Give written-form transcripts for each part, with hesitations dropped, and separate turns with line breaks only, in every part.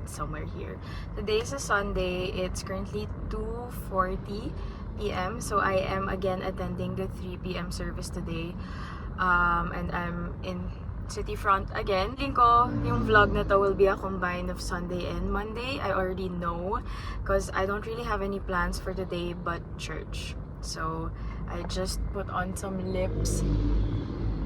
somewhere here. Today is a Sunday. It's currently 2:40 p.m. So I am again attending the 3 p.m. service today. And I'm in City Front again. Feeling ko yung vlog na to will be a combine of Sunday and Monday. I already know because I don't really have any plans for today but church. So I just put on some lips,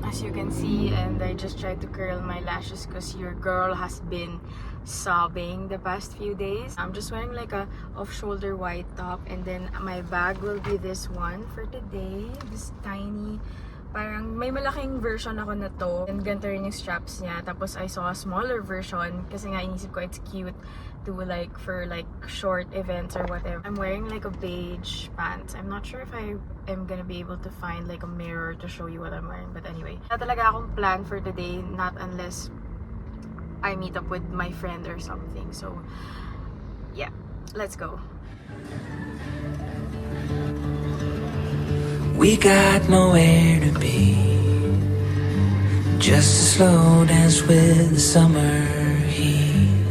as you can see, and I just tried to curl my lashes because your girl has been sobbing the past few days. I'm just wearing like a off-shoulder white top, and then my bag will be this one for today. This tiny, parang may malaking version ako na to, and ganito rin yung straps niya. Tapos I saw a smaller version kasi nga inisip ko it's cute to like for like short events or whatever. I'm wearing like a beige pants. I'm not sure if I am gonna be able to find like a mirror to show you what I'm wearing, but anyway, wala talaga akong plan for today, not unless I meet up with my friend or something. So yeah, let's go.
We got nowhere to be, just a slow dance with the summer heat.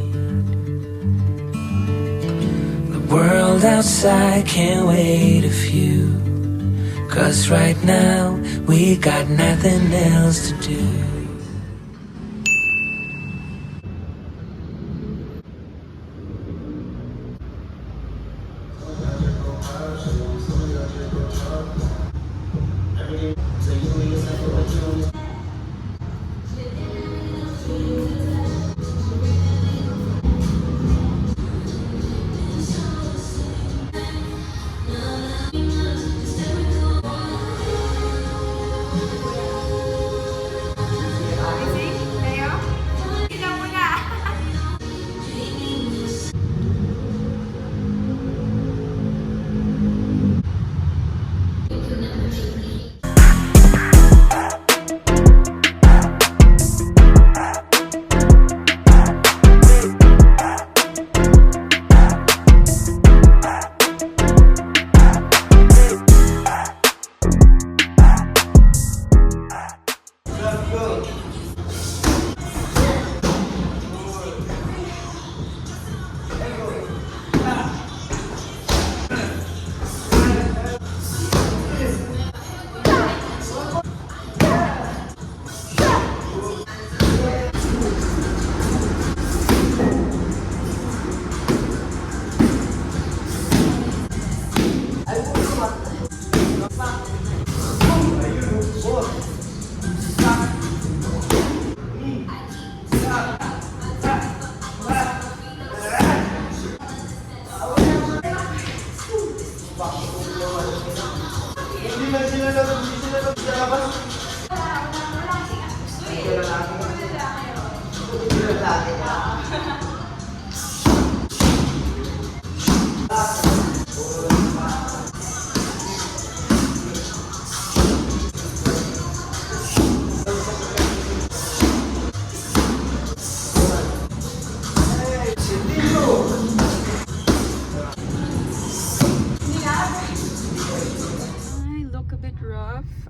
The world outside can't wait a few, 'cause right now we got nothing else to do.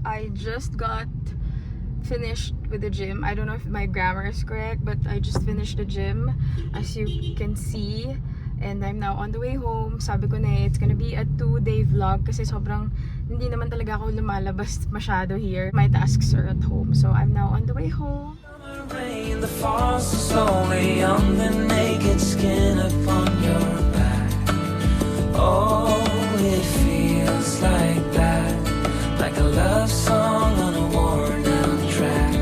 I just got finished with the gym. I don't know if my grammar is correct, but I just finished the gym, as you can see, and I'm now on the way home. Sabi ko na it's gonna be a 2-day vlog kasi sobrang hindi naman talaga ako lumalabas masyado here. My tasks are at home, so I'm now on the way home.
Rain that falls slowly on the naked skin upon your back. Oh, it feels like that, like a love song on a worn-out track.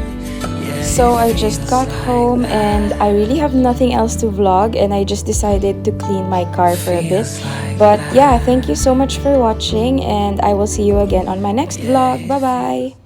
Yeah,
so I just got home and I really have nothing else to vlog, and I just decided to clean my car for a bit. But yeah, thank you so much for watching, and I will see you again on my next vlog. Bye bye.